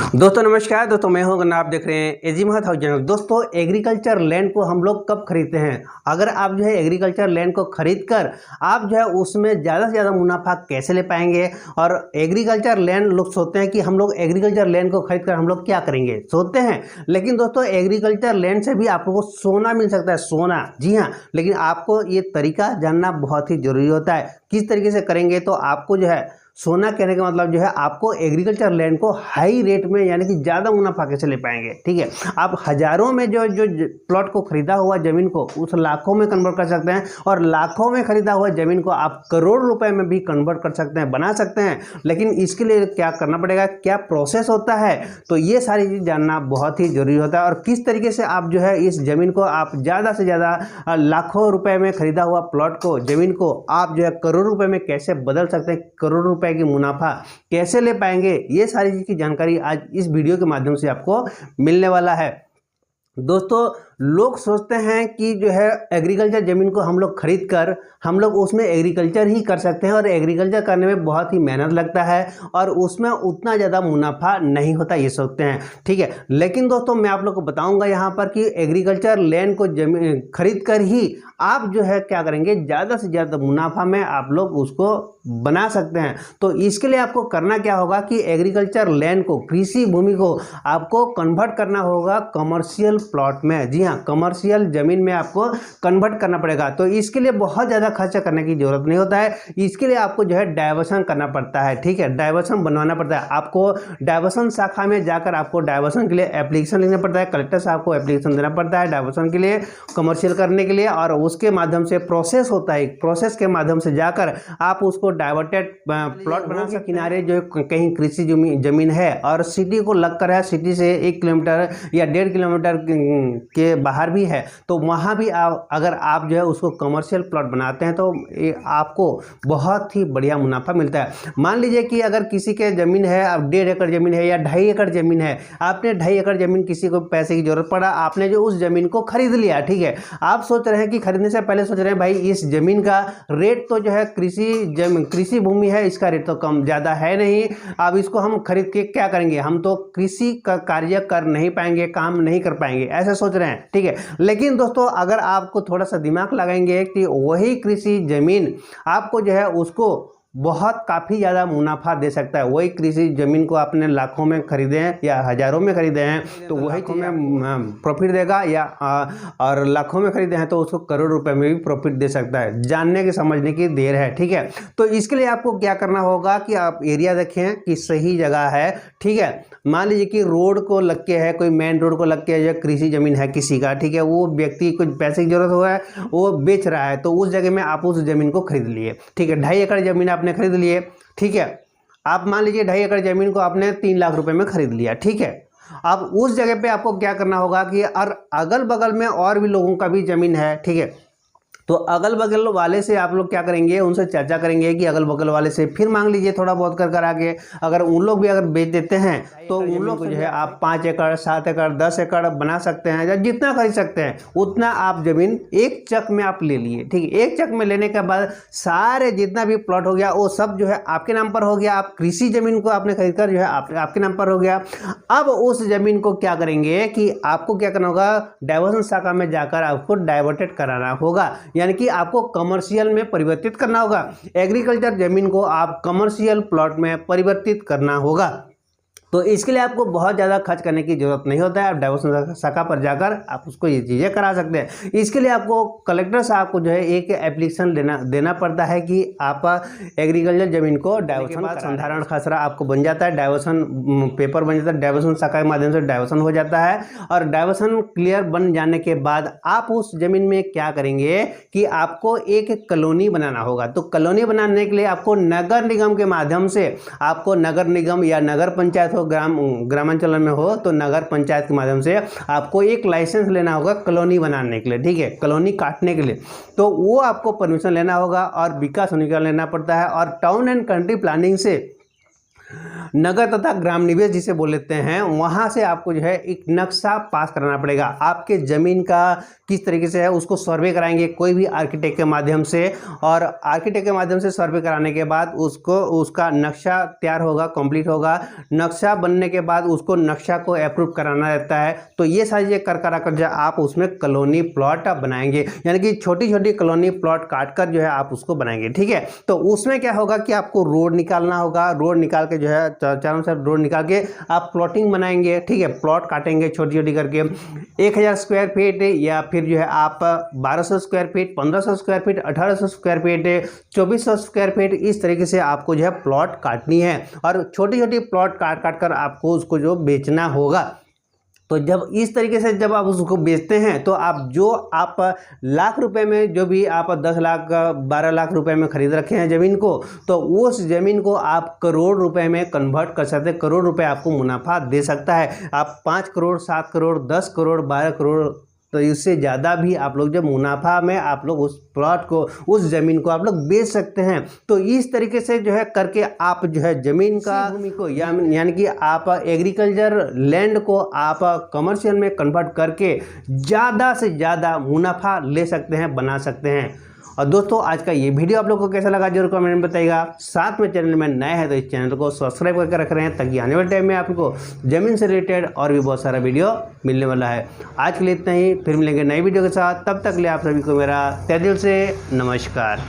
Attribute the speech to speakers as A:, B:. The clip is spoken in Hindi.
A: दोस्तों नमस्कार। दोस्तों मैं हूं गन्ना, आप देख रहे हैं एजी महत हाउस चैनल। दोस्तों एग्रीकल्चर लैंड को हम लोग कब खरीदते हैं? अगर आप जो है एग्रीकल्चर लैंड को खरीद कर आप जो है उसमें ज़्यादा से ज़्यादा मुनाफा कैसे ले पाएंगे। और एग्रीकल्चर लैंड लोग सोचते हैं कि हम लोग एग्रीकल्चर लैंड को खरीद कर हम लोग क्या करेंगे, सोचते हैं। लेकिन दोस्तों एग्रीकल्चर लैंड से भी आप लोगों को सोना मिल सकता है, सोना, जी हाँ। लेकिन आपको ये तरीका जानना बहुत ही जरूरी होता है। किस तरीके से करेंगे तो आपको जो है सोना, कहने का मतलब जो है आपको एग्रीकल्चर लैंड को हाई रेट में यानी कि ज़्यादा मुनाफा कैसे ले पाएंगे। ठीक है, आप हज़ारों में जो जो प्लॉट को खरीदा हुआ ज़मीन को उस लाखों में कन्वर्ट कर सकते हैं, और लाखों में खरीदा हुआ ज़मीन को आप करोड़ रुपए में भी कन्वर्ट कर सकते हैं, बना सकते हैं। लेकिन इसके लिए क्या करना पड़ेगा, क्या प्रोसेस होता है, तो ये सारी चीज़ जानना बहुत ही ज़रूरी होता है। और किस तरीके से आप जो है इस ज़मीन को आप ज़्यादा से ज़्यादा लाखों रुपए में खरीदा हुआ प्लॉट को, ज़मीन को आप जो है करोड़ रुपए में कैसे बदल सकते हैं, करोड़ रुपए की मुनाफा कैसे ले पाएंगे, ये सारी चीज की जानकारी आज इस वीडियो के माध्यम से आपको मिलने वाला है। दोस्तों लोग सोचते हैं कि जो है एग्रीकल्चर ज़मीन को हम लोग खरीद कर हम लोग उसमें एग्रीकल्चर ही कर सकते हैं, और एग्रीकल्चर करने में बहुत ही मेहनत लगता है और उसमें उतना ज़्यादा मुनाफा नहीं होता, ये सोचते हैं। ठीक है, लेकिन दोस्तों मैं आप लोग को बताऊंगा यहाँ पर कि एग्रीकल्चर लैंड को जमीन खरीद कर ही आप जो है क्या करेंगे, ज़्यादा से ज़्यादा मुनाफा में आप लोग उसको बना सकते हैं। तो इसके लिए आपको करना क्या होगा कि एग्रीकल्चर लैंड को, कृषि भूमि को आपको कन्वर्ट करना होगा कमर्शियल प्लॉट में। जी हाँ, कमर्शियल जमीन में आपको कन्वर्ट करना पड़ेगा। तो इसके लिए बहुत ज़्यादा खर्चा करने की जरूरत नहीं होता है। इसके लिए आपको जो है डाइवर्सन करना पड़ता है। ठीक है, डाइवर्सन बनवाना पड़ता है। आपको डाइवर्सन शाखा में जाकर आपको डाइवर्सन के लिए एप्लीकेशन लिखना पड़ता है, कलेक्टर साहब को एप्लीकेशन देना पड़ता है डाइवर्सन के लिए, कमर्शियल करने के लिए। और उसके माध्यम से प्रोसेस होता है, प्रोसेस के माध्यम से जाकर आप उसको डाइवर्टेड प्लॉट बना के किनारे जो कहीं कृषि जमीन है और सिटी को लगकर है, सिटी से 1 किलोमीटर या 1.5 किलोमीटर के बाहर भी है, तो वहाँ भी अगर आप जो है उसको कमर्शियल प्लॉट बनाते हैं तो आपको बहुत ही बढ़िया मुनाफा मिलता है। मान लीजिए कि अगर किसी के ज़मीन है, अब 1.5 एकड़ ज़मीन है या 2.5 एकड़ ज़मीन है, आपने 2.5 एकड़ ज़मीन, किसी को पैसे की जरूरत पड़ा, आपने जो उस ज़मीन को खरीद लिया। ठीक है, आप सोच रहे हैं कि खरीदने से पहले सोच रहे हैं भाई इस ज़मीन का रेट तो जो है कृषि भूमि है, इसका रेट तो कम ज़्यादा है नहीं, अब इसको हम खरीद के क्या करेंगे, हम तो कृषि का कार्य कर नहीं पाएंगे, काम नहीं कर पाएंगे, ऐसे सोच रहे हैं। ठीक है, लेकिन दोस्तों अगर आपको थोड़ा सा दिमाग लगाएंगे कि वही कृषि जमीन आपको जो है उसको बहुत काफ़ी ज़्यादा मुनाफा दे सकता है। वही कृषि ज़मीन को आपने लाखों में खरीदे हैं या हज़ारों में खरीदे हैं तो वही में प्रॉफिट देगा, या और लाखों में खरीदे हैं तो उसको करोड़ रुपए में भी प्रॉफिट दे सकता है। जानने की समझने की देर है। ठीक है, तो इसके लिए आपको क्या करना होगा कि आप एरिया देखें कि सही जगह है। ठीक है, मान लीजिए कि रोड को लग के है, कोई मेन रोड को लग के है, कृषि ज़मीन है किसी का। ठीक है, वो व्यक्ति को पैसे की जरूरत हुआ है, वो बेच रहा है, तो उस जगह में आप उस ज़मीन को खरीद लिए। ठीक है, 2.5 एकड़ ज़मीन आपने खरीद लिए। ठीक है, आप मान लीजिए 2.5 एकड़ ज़मीन को आपने 3 लाख रुपए में खरीद लिया। ठीक है, अब उस जगह पे आपको क्या करना होगा कि और अगल बगल में और भी लोगों का भी ज़मीन है। ठीक है, तो अगल बगल वाले से आप लोग क्या करेंगे, उनसे चर्चा करेंगे कि अगल बगल वाले से फिर मांग लीजिए थोड़ा बहुत कर आगे। अगर उन लोग भी अगर बेच देते हैं तो उन लोग को जो है आप 5 एकड़ 7 एकड़ 10 एकड़ बना सकते हैं, या जितना खरीद सकते हैं उतना आप जमीन एक चक में आप ले लिए। ठीक है, एक चक में लेने के बाद सारे जितना भी प्लॉट हो गया वो सब जो है आपके नाम पर हो गया। आप कृषि जमीन को आपने खरीद कर जो है आपके नाम पर हो गया। अब उस जमीन को क्या करेंगे कि आपको क्या करना होगा, डाइवर्सन शाखा में जाकर आपको डाइवर्टेड कराना होगा, यानी कि आपको कमर्शियल में परिवर्तित करना होगा। एग्रीकल्चर जमीन को आप कमर्शियल प्लॉट में परिवर्तित करना होगा। तो इसके लिए आपको बहुत ज़्यादा खर्च करने की जरूरत नहीं होता है। आप डाइवर्सन शाखा पर जाकर आप उसको ये चीज़ें करा सकते हैं। इसके लिए आपको कलेक्टर साहब को जो है एक एप्लीकेशन देना पड़ता है कि आप एग्रीकल्चर जमीन को डाइवर्सन का संधारण खसरा आपको बन जाता है, डाइवर्सन पेपर बन जाता है, डाइवर्सन शाखा के माध्यम से डाइवर्सन हो जाता है। और डाइवर्सन क्लियर बन जाने के बाद आप उस जमीन में क्या करेंगे कि आपको एक कॉलोनी बनाना होगा। तो कॉलोनी बनाने के लिए आपको नगर निगम के माध्यम से, आपको नगर निगम या नगर पंचायत हो, ग्रामांचल में हो तो नगर पंचायत के माध्यम से आपको एक लाइसेंस लेना होगा कॉलोनी बनाने के लिए। ठीक है, कॉलोनी काटने के लिए, तो वो आपको परमिशन लेना होगा और विकास अधिकारी लेना पड़ता है। और टाउन एंड कंट्री प्लानिंग से नगर तथा ग्राम निवेश जिसे बोल लेते हैं, वहाँ से आपको जो है एक नक्शा पास कराना पड़ेगा। आपके ज़मीन का किस तरीके से है उसको सर्वे कराएंगे कोई भी आर्किटेक्ट के माध्यम से, और आर्किटेक्ट के माध्यम से सर्वे कराने के बाद उसका नक्शा तैयार होगा, कंप्लीट होगा। नक्शा बनने के बाद उसको नक्शा को अप्रूव कराना रहता है। तो ये सारी चीज़ें कर जो आप उसमें कॉलोनी प्लॉट बनाएंगे, यानी कि छोटी छोटी कॉलोनी प्लॉट काट कर जो है आप उसको बनाएंगे। ठीक है, तो उसमें क्या होगा कि आपको रोड निकालना होगा, रोड निकाल के जो है चारों साइड रोड निकाल के आप प्लॉटिंग बनाएंगे। ठीक है, प्लॉट काटेंगे छोटी छोटी करके 1000 स्क्वायर फीट, या फिर जो है आप 1200 square feet, 1500 square feet, 1800 square feet, 2400 square feet, इस तरीके से आपको जो है प्लॉट काटनी है। और छोटी छोटी प्लॉट काट कर आपको उसको जो बेचना होगा। तो जब इस तरीके से जब आप उसको बेचते हैं तो आप लाख रुपए में, जो भी आप 10 लाख 12 लाख रुपए में खरीद रखे हैं ज़मीन को, तो उस ज़मीन को आप करोड़ रुपए में कन्वर्ट कर सकते हैं। करोड़ रुपए आपको मुनाफा दे सकता है। आप 5 करोड़, 7 करोड़, 10 करोड़, 12 करोड़, तो इससे ज़्यादा भी आप लोग जब मुनाफा में आप लोग उस प्लॉट को, उस ज़मीन को आप लोग बेच सकते हैं। तो इस तरीके से जो है करके आप जो है ज़मीन का भूमि को यानी कि आप एग्रीकल्चर लैंड को आप कमर्शियल में कन्वर्ट करके ज़्यादा से ज़्यादा मुनाफा ले सकते हैं, बना सकते हैं। और दोस्तों, आज का ये वीडियो आप लोग को कैसा लगा जरूर कमेंट में बताइएगा। साथ में चैनल में नए हैं तो इस चैनल को सब्सक्राइब करके रख रहे हैं, ताकि आने वाले टाइम में आपको ज़मीन से रिलेटेड और भी बहुत सारा वीडियो मिलने वाला है। आज के लिए इतना ही, फिर मिलेंगे नई वीडियो के साथ। तब तक के लिए आप सभी को मेरा तहे दिल से नमस्कार।